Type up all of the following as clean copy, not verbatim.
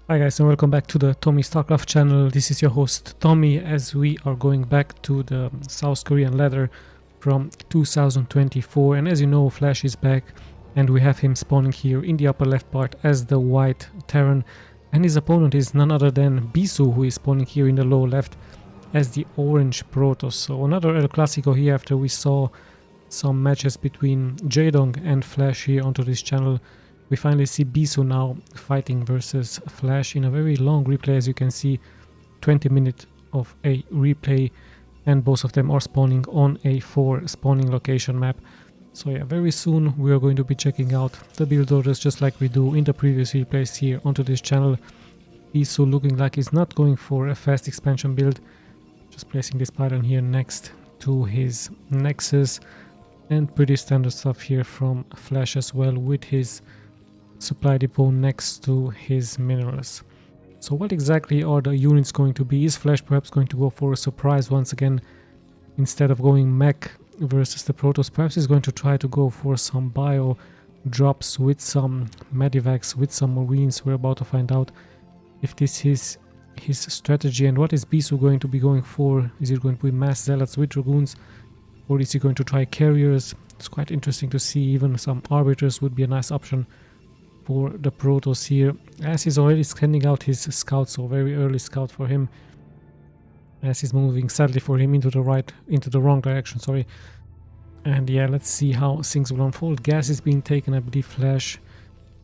Hi guys, and welcome back to the Tommy Starcraft channel. This is your host Tommy, as we are going back to the South Korean ladder from 2024. And as you know, Flash is back and we have him spawning here in the upper left part as the white Terran, and his opponent is none other than BISU, who is spawning here in the lower left as the orange Protoss. So another El Clasico here after we saw some matches between Jaedong and Flash here onto this channel. We finally see BISU now fighting versus Flash in a very long replay. As you can see, 20 minutes of a replay, and both of them are spawning on a 4 spawning location map. So yeah, very soon we are going to be checking out the build orders just like we do in the previous replays here onto this channel. BISU looking like he's not going for a fast expansion build, just placing this pylon here next to his Nexus, and pretty standard stuff here from Flash as well, with his supply depot next to his minerals. So what exactly are the units going to be? Is Flash perhaps going to go for a surprise once again? Instead of going mech versus the Protoss, perhaps he's going to try to go for some bio drops with some medivacs, with some marines. We're about to find out if this is his strategy. And what is BISU going to be going for? Is it going to be mass zealots with dragoons, or is he going to try carriers? It's quite interesting to see. Even some arbiters would be a nice option for the Protoss here, as he's already sending out his scout, so very early scout for him, as he's moving sadly for him into the wrong direction, sorry. And yeah, let's see how things will unfold. Gas is being taken, I believe Flash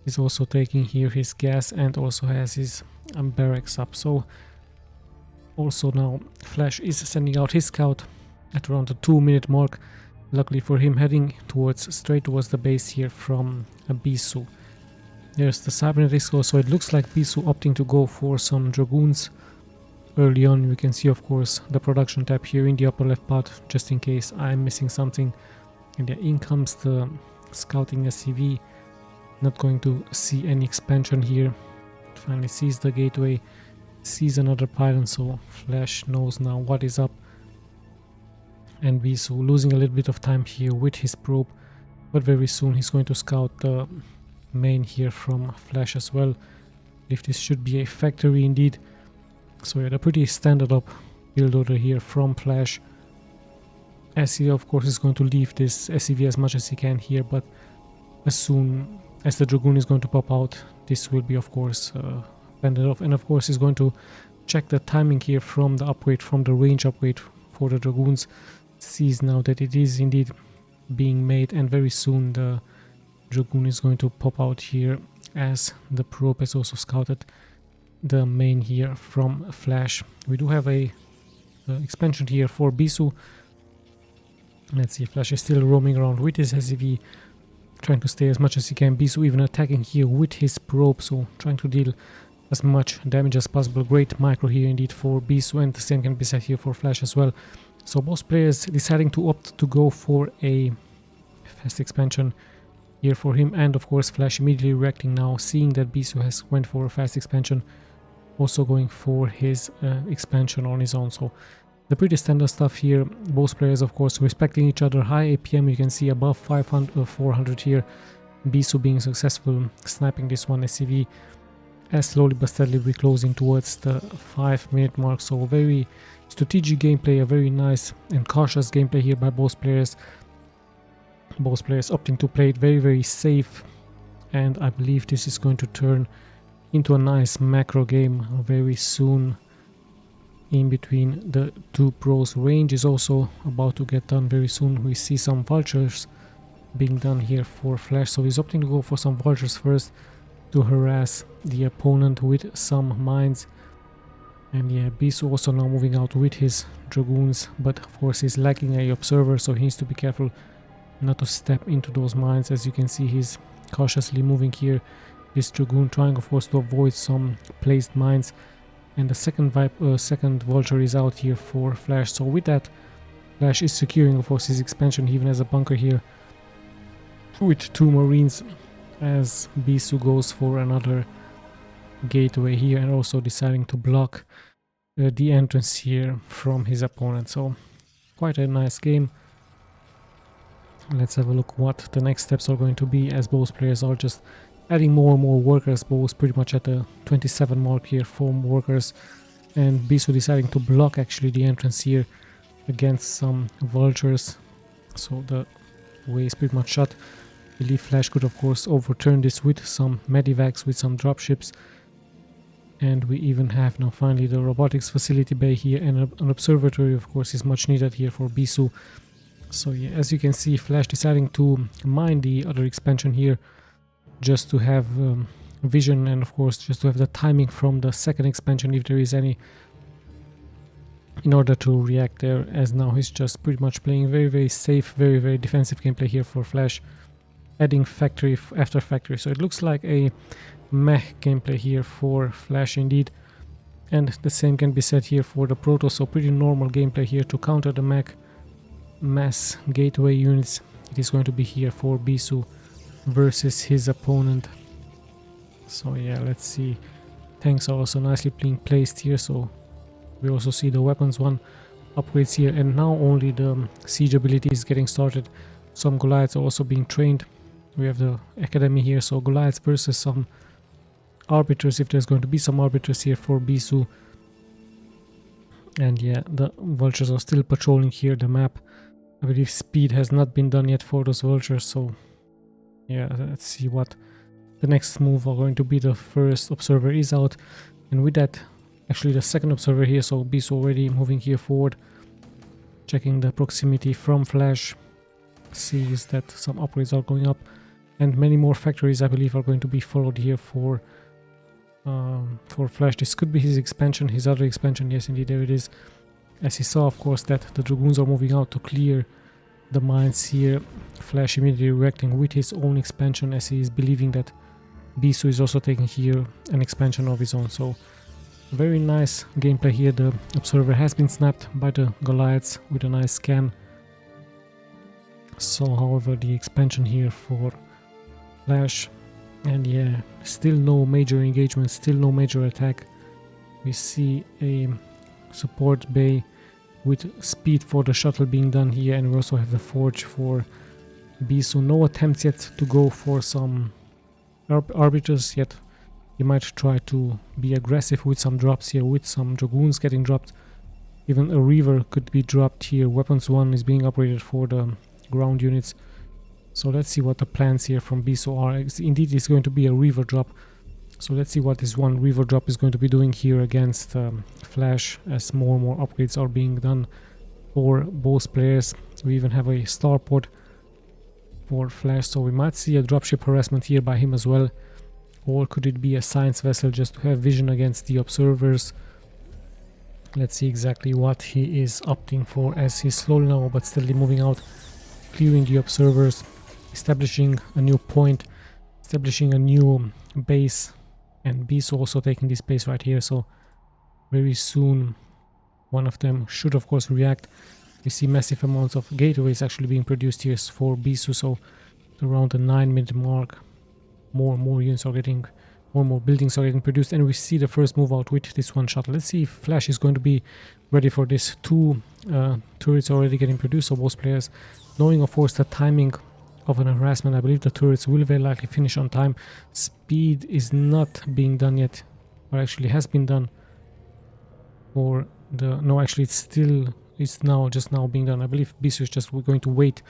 is also taking here his gas and also has his barracks up. So also now Flash is sending out his scout at around the 2-minute mark, luckily for him, heading straight towards the base here from BISU. There's the cybernetics, so it looks like BISU opting to go for some dragoons early on. You can see, of course, the production tab here in the upper left part, just in case I'm missing something. And yeah, in comes the scouting SCV. Not going to see any expansion here. Finally sees the gateway, sees another pylon, so Flash knows now what is up. And BISU losing a little bit of time here with his probe, but very soon he's going to scout the main here from Flash as well. If this should be a factory indeed. So yeah, the pretty standard up build order here from Flash, as he of course is going to leave this SCV as much as he can here, but as soon as the Dragoon is going to pop out, this will be of course fended off. And of course he's going to check the timing here from the upgrade, from the range upgrade for the Dragoons. Sees now that it is indeed being made, and very soon the Dragoon is going to pop out here, as the probe has also scouted the main here from Flash. We do have a expansion here for BISU. Let's see, Flash is still roaming around with his SCV, trying to stay as much as he can. BISU even attacking here with his probe, so trying to deal as much damage as possible. Great micro here indeed for BISU, and the same can be said here for Flash as well. So both players deciding to opt to go for a fast expansion here for him, and of course Flash immediately reacting now, seeing that BISU has went for a fast expansion, also going for his expansion on his own. So the pretty standard stuff here. Both players of course respecting each other. High APM, you can see above 400 here. BISU being successful sniping this one SCV, as slowly but steadily we're closing towards the 5-minute mark. So very strategic gameplay, a very nice and cautious gameplay here by both players. Both players opting to play it very safe, and I believe this is going to turn into a nice macro game very soon in between the two pros. Range is also about to get done very soon. We see some vultures being done here for Flash, so he's opting to go for some vultures first to harass the opponent with some mines. And yeah, BISU also now moving out with his dragoons, but of course he's lacking a observer, so he needs to be careful not to step into those mines. As you can see, he's cautiously moving here, this Dragoon trying of course to avoid some placed mines. And the second vulture is out here for Flash. So with that, Flash is securing of course his expansion. He even has a bunker here with 2 marines, as BISU goes for another gateway here, and also deciding to block the entrance here from his opponent. So quite a nice game. Let's have a look what the next steps are going to be, as both players are just adding more and more workers, both pretty much at the 27 mark here for workers, and BISU deciding to block actually the entrance here against some vultures, so the way is pretty much shut. I believe Flash could of course overturn this with some medivacs, with some dropships, and we even have now finally the robotics facility bay here, and an observatory of course is much needed here for BISU. So yeah, as you can see, Flash deciding to mine the other expansion here just to have vision, and of course just to have the timing from the second expansion if there is any, in order to react there, as now he's just pretty much playing very safe, very defensive gameplay here for Flash, adding factory after factory. So it looks like a meh gameplay here for Flash indeed, and the same can be said here for the Protoss. So pretty normal gameplay here to counter the mass gateway units. It is going to be here for BISU versus his opponent. So yeah, let's see. Tanks are also nicely being placed here, so we also see the weapons one upgrades here, and now only the siege ability is getting started. Some Goliaths are also being trained. We have the academy here, so Goliaths versus some arbiters, if there's going to be some arbiters here for BISU. And yeah, the vultures are still patrolling here the map. I believe speed has not been done yet for those vultures, so yeah, let's see what the next move are going to be. The first observer is out, and with that actually the second observer here, so BISU already moving here forward, checking the proximity from Flash, sees that some upgrades are going up, and many more factories I believe are going to be followed here for Flash. This could be his expansion, his other expansion. Yes, indeed, there it is. As he saw, of course, that the Dragoons are moving out to clear the mines here, Flash immediately reacting with his own expansion, as he is believing that BISU is also taking here an expansion of his own. So very nice gameplay here. The observer has been snapped by the Goliaths with a nice scan. So however, the expansion here for Flash, and yeah, still no major engagement, still no major attack. We see a support bay with speed for the shuttle being done here, and we also have the forge for BISU. No attempts yet to go for some arbiters yet. He might try to be aggressive with some drops here, with some Dragoons getting dropped. Even a Reaver could be dropped here. Weapons 1 is being upgraded for the ground units. So let's see what the plans here from BISU are. Indeed, it's going to be a Reaver drop. So let's see what this one Reaver drop is going to be doing here against Flash, as more and more upgrades are being done for both players. We even have a starport for Flash, so we might see a dropship harassment here by him as well. Or could it be a science vessel just to have vision against the observers? Let's see exactly what he is opting for, as he's slowly now but steadily moving out, clearing the observers, establishing a new point, establishing a new base, and BISU also taking this base right here. So very soon one of them should of course react. We see massive amounts of gateways actually being produced here for BISU, so around the 9-minute mark more and more units are getting, more and more buildings are getting produced, and we see the first move out with this one shuttle. Let's see if Flash is going to be ready for this. 2 turrets already getting produced, so both players knowing of course the timing of an harassment. I believe the turrets will very likely finish on time. Speed is not being done yet, or actually has been done for the, no, actually it's now just now being done. I believe BISU is just going to wait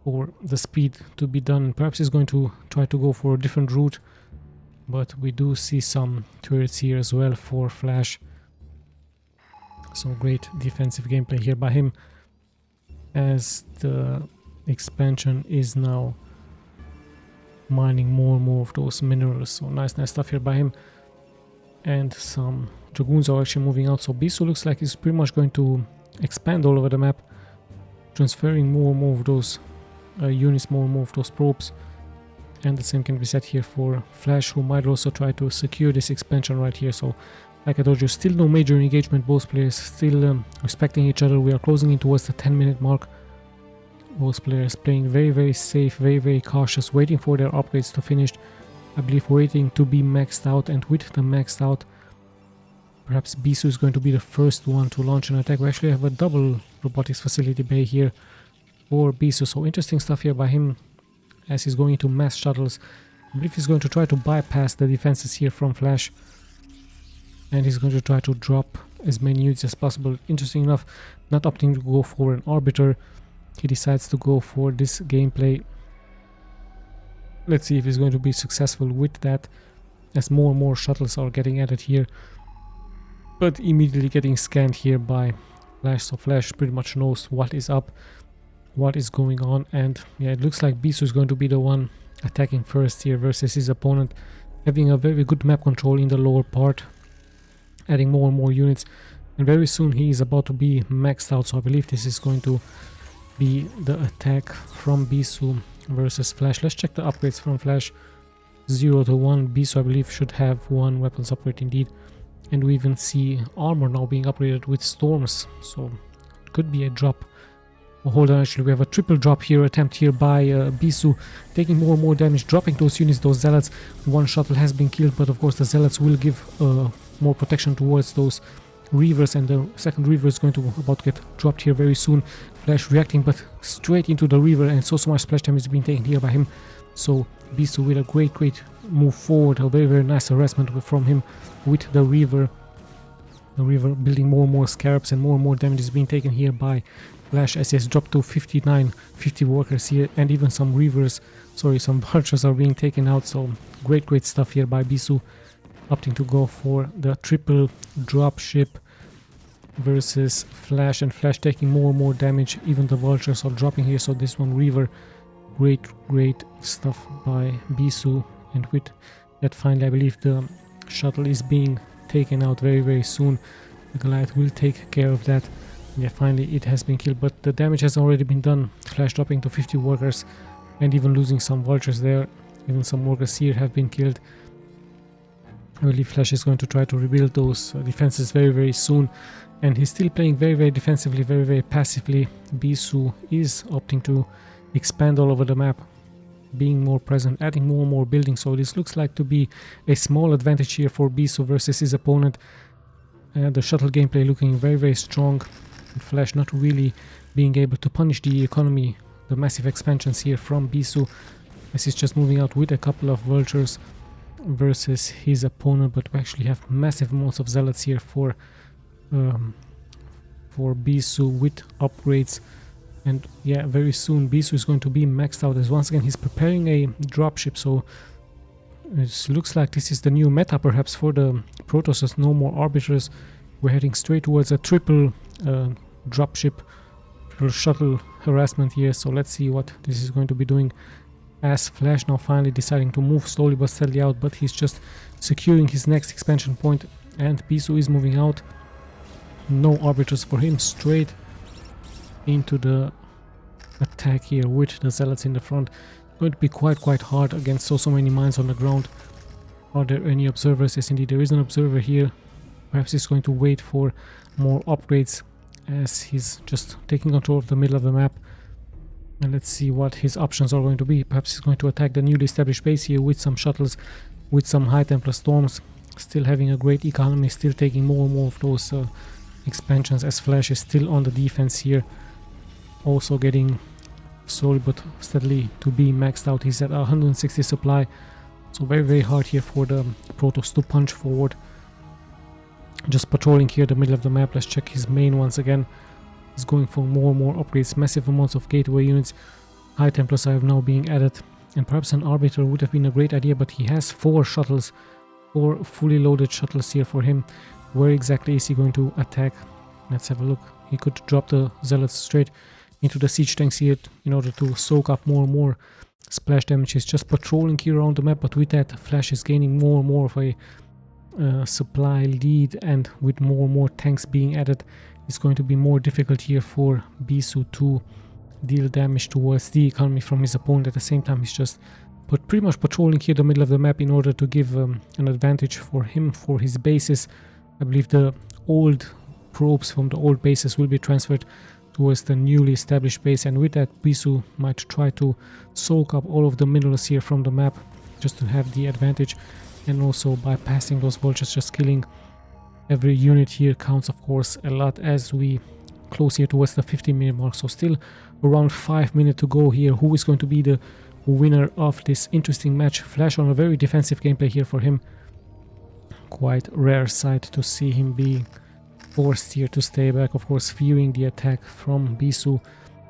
for the speed to be done. Perhaps he's going to try to go for a different route, but we do see some turrets here as well for Flash. So great defensive gameplay here by him, as the expansion is now mining more and more of those minerals. So nice stuff here by him, and some Dragoons are actually moving out. So BISU looks like he's pretty much going to expand all over the map, transferring more and more of those units, more and more of those probes. And the same can be said here for Flash, who might also try to secure this expansion right here. So like I told you, still no major engagement, both players still respecting each other. We are closing in towards the 10-minute mark. Both players playing very safe, very cautious, waiting for their upgrades to finish. I believe waiting to be maxed out, and with the maxed out, perhaps BISU is going to be the first one to launch an attack. We actually have a double robotics facility bay here for BISU, so interesting stuff here by him, as he's going into mass shuttles, I believe he's going to try to bypass the defenses here from Flash. And he's going to try to drop as many units as possible. Interesting enough, not opting to go for an Arbiter. He decides to go for this gameplay. Let's see if he's going to be successful with that, as more and more shuttles are getting added here. But immediately getting scanned here by Flash, so Flash pretty much knows what is up, what is going on. And yeah, it looks like BISU is going to be the one attacking first here versus his opponent, having a very good map control in the lower part, adding more and more units, and very soon he is about to be maxed out. So I believe this is going to be the attack from BISU versus Flash. Let's check the upgrades from Flash. 0 to 1. BISU, I believe, should have 1 weapons upgrade indeed, and we even see armor now being upgraded with storms, so it could be a drop. Oh, hold on, actually we have a triple drop here, attempt here by BISU, taking more and more damage, dropping those units, those zealots. One shuttle has been killed, but of course the zealots will give more protection towards those reavers, and the second reaver is going to about to get dropped here very soon. Flash reacting, but straight into the reaver, and so much splash damage is being taken here by him. So BISU with a great move forward, a very nice harassment from him with the reaver. The reaver building more and more scarabs, and more damage is being taken here by Flash as he has dropped to 50 workers here, and even some reavers, some vultures are being taken out. So great stuff here by BISU, opting to go for the triple drop ship versus Flash, and Flash taking more and more damage. Even the vultures are dropping here, so this one reaver, great stuff by BISU. And with that, finally I believe the shuttle is being taken out very soon. The Goliath will take care of that. Yeah, finally it has been killed, but the damage has already been done. Flash dropping to 50 workers and even losing some vultures there. Even some workers here have been killed. I believe Flash is going to try to rebuild those defenses very soon, and he's still playing very defensively, very passively. BISU is opting to expand all over the map, being more present, adding more and more buildings. So this looks like to be a small advantage here for BISU versus his opponent. The shuttle gameplay looking very strong. Flash not really being able to punish the economy, the massive expansions here from BISU, as he's just moving out with a couple of vultures versus his opponent. But we actually have massive amounts of zealots here for BISU with upgrades. And yeah, very soon BISU is going to be maxed out, as once again he's preparing a dropship. So it looks like this is the new meta perhaps for the Protoss. No more arbiters. We're heading straight towards a triple dropship, triple shuttle harassment here. So let's see what this is going to be doing, as Flash now finally deciding to move slowly but steadily out, but he's just securing his next expansion point, and BISU is moving out. No arbiters for him, straight into the attack here with the zealots in the front. Going to be quite hard against so many mines on the ground. Are there any observers? Yes, indeed there is an observer here. Perhaps he's going to wait for more upgrades, as he's just taking control of the middle of the map. And let's see what his options are going to be. Perhaps he's going to attack the newly established base here with some shuttles, with some high Templar storms. Still having a great economy, still taking more and more of those expansions, as Flash is still on the defense here. Also getting slowly but steadily to be maxed out. He's at 160 supply, so very hard here for the Protoss to punch forward. Just patrolling here the middle of the map. Let's check his main once again. He's going for more and more upgrades, massive amounts of gateway units. High Templars are now being added, and perhaps an Arbiter would have been a great idea, but he has 4 shuttles, 4 fully loaded shuttles here for him. Where exactly is he going to attack? Let's have a look. He could drop the zealots straight into the siege tanks here in order to soak up more and more splash damage. He's just patrolling here around the map, but with that Flash is gaining more and more of a supply lead, and with more and more tanks being added, it's going to be more difficult here for BISU to deal damage towards the economy from his opponent. At the same time, he's just pretty much patrolling here the middle of the map in order to give an advantage for him for his bases. I believe the old probes from the old bases will be transferred towards the newly established base, and with that BISU might try to soak up all of the minerals here from the map just to have the advantage. And also bypassing those vultures, just killing every unit here counts, of course, a lot, as we close here towards the 15-minute mark. So still around 5 minutes to go here. Who is going to be the winner of this interesting match. Flash on a very defensive gameplay here for him. Quite rare sight to see him be forced here to stay back, of course fearing the attack from BISU,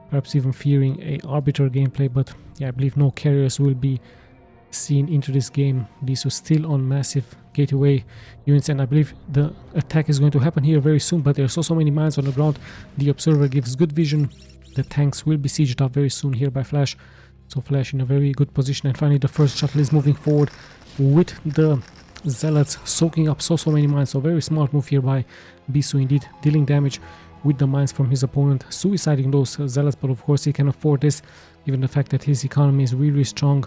perhaps even fearing a arbiter gameplay, but yeah, I believe no carriers will be seen into this game. BISU still on massive gateway units, and I believe the attack is going to happen here very soon, but there's so many mines on the ground. The observer gives good vision. The tanks will be sieged up very soon here by Flash, so Flash in a very good position. And finally the first shuttle is moving forward with the zealots soaking up so many mines. So very smart move here by BISU indeed, dealing damage with the mines from his opponent, suiciding those zealots, but of course he can afford this given the fact that his economy is really strong.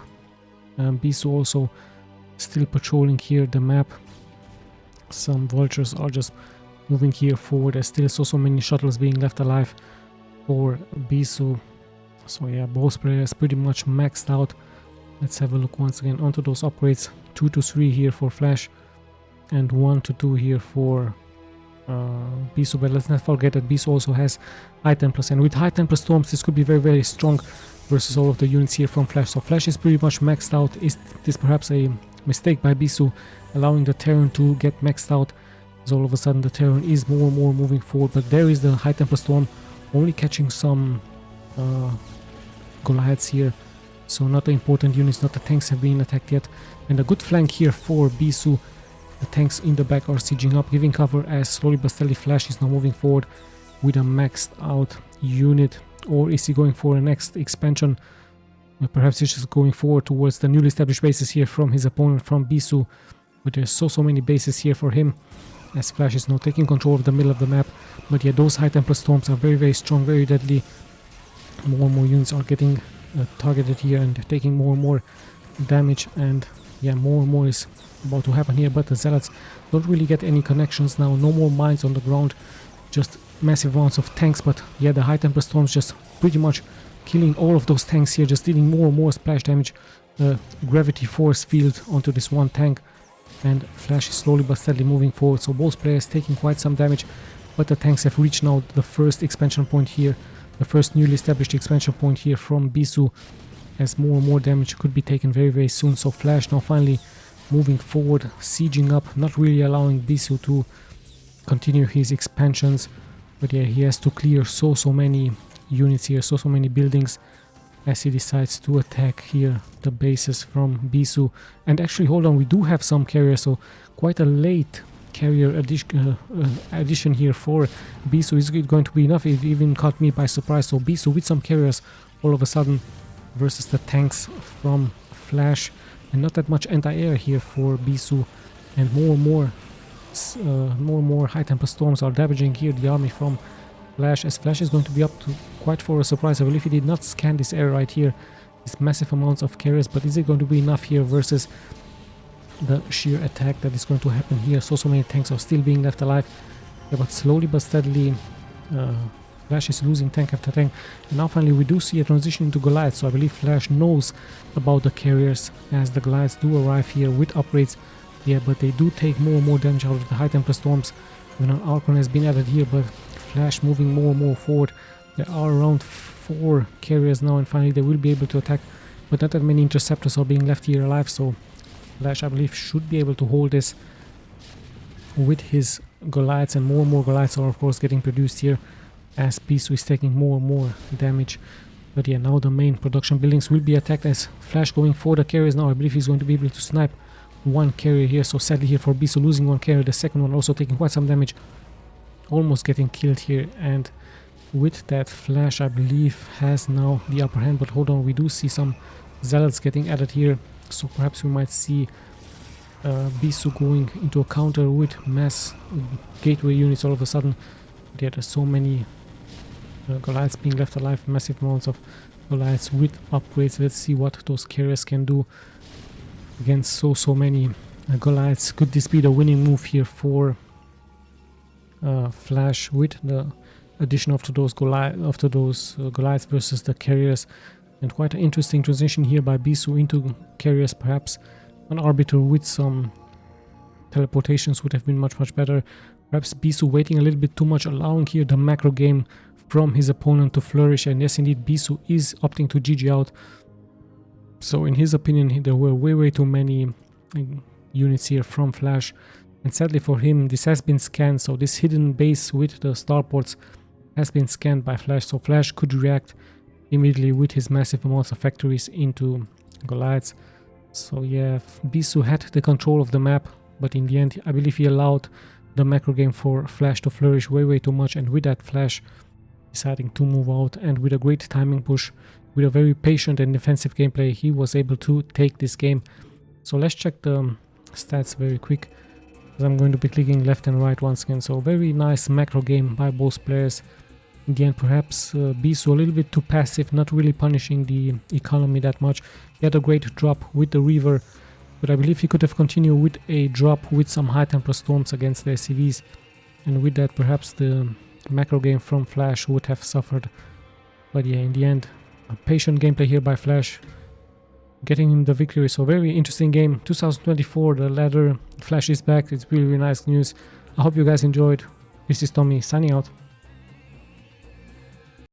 BISU also still patrolling here the map. Some vultures are just moving here forward. There's still so many shuttles being left alive for BISU. So yeah, both players pretty much maxed out. Let's have a look once again onto those upgrades. 2 to 3 here for Flash and 1 to 2 here for BISU, but let's not forget that BISU also has High Templars, and with High Templar Storms this could be very strong versus all of the units here from Flash. So Flash is pretty much maxed out. Is this perhaps a mistake by BISU, allowing the Terran to get maxed out, as all of a sudden the Terran is more and more moving forward, but there is the High Templar Storm only catching some Goliaths here, so not the important units, not the tanks have been attacked yet. And a good flank here for BISU. The tanks in the back are sieging up, giving cover as slowly but steadily Flash is now moving forward with a maxed out unit. Or is he going for a next expansion? Perhaps he's just going forward towards the newly established bases here from his opponent, from BISU. But there's so many bases here for him, as Flash is now taking control of the middle of the map. But yeah, those High Templar Storms are very strong, very deadly. More and more units are getting targeted here and taking more and more damage, and yeah, more and more is about to happen here. But the zealots don't really get any connections now. No more mines on the ground, just massive amounts of tanks. But yeah, the High Templar Storms just pretty much killing all of those tanks here, just dealing more and more splash damage. Gravity force field onto this one tank, and Flash is slowly but steadily moving forward. So both players taking quite some damage, but the tanks have reached now the first expansion point here, the first newly established expansion point here from BISU, as more and more damage could be taken very soon. So Flash now finally moving forward, sieging up, not really allowing BISU to continue his expansions. But yeah, he has to clear so many units here, so many buildings, as he decides to attack here the bases from BISU. And actually, hold on, we do have some carriers, so quite a late carrier addition here for BISU. Is it going to be enough? It even caught me by surprise. So BISU with some carriers all of a sudden versus the tanks from Flash, and not that much anti-air here for BISU, and more and more High Templar Storms are damaging here the army from Flash, as Flash is going to be up to quite for a surprise. I believe he did not scan this area right here, these massive amounts of carriers, but is it going to be enough here versus the sheer attack that is going to happen here? So many tanks are still being left alive. Yeah, but slowly but steadily Flash is losing tank after tank, and now finally we do see a transition into Goliath. So I believe Flash knows about the carriers, as the Goliaths do arrive here with upgrades. Yeah, but they do take more and more damage out of the High Templar Storms. Even an Archon has been added here, but Flash moving more and more forward. There are around 4 carriers now, and finally they will be able to attack, but not that many interceptors are being left here alive. So Flash, I believe, should be able to hold this with his Goliaths, and more Goliaths are of course getting produced here, as BISU is taking more and more damage. But yeah, now the main production buildings will be attacked, as Flash going for the carriers now. I believe he's going to be able to snipe one carrier here. So sadly here for BISU, losing one carrier, the second one also taking quite some damage, almost getting killed here. And with that, Flash, I believe, has now the upper hand. But hold on, we do see some zealots getting added here, so perhaps we might see BISU going into a counter with mass gateway units all of a sudden. But yeah, there's so many Goliaths being left alive, massive amounts of Goliaths with upgrades. Let's see what those carriers can do against so many Goliaths. Could this be the winning move here for Flash, with the addition of those Goliaths versus the carriers? And quite an interesting transition here by BISU into carriers. Perhaps an arbiter with some teleportations would have been much better. Perhaps BISU waiting a little bit too much, allowing here the macro game from his opponent to flourish. And yes, indeed, BISU is opting to GG out. So in his opinion, there were way too many units here from Flash, and sadly for him this has been scanned. So this hidden base with the starports has been scanned by Flash, so Flash could react immediately with his massive amounts of factories into Goliaths. So yeah, BISU had the control of the map, but in the end I believe he allowed the macro game for Flash to flourish way too much, and with that Flash deciding to move out, and with a great timing push, with a very patient and defensive gameplay, he was able to take this game. So let's check the stats very quick, because I'm going to be clicking left and right once again. So very nice macro game by both players. In the end, perhaps BISU a little bit too passive, not really punishing the economy that much. He had a great drop with the Reaver, but I believe he could have continued with a drop with some high temper storms against the SCVs, and with that perhaps the macro game from Flash would have suffered. But yeah, in the end, a patient gameplay here by Flash, getting him the victory. So very interesting game. 2024, the ladder, Flash is back. It's really nice news. I hope you guys enjoyed. This is Tommy signing out.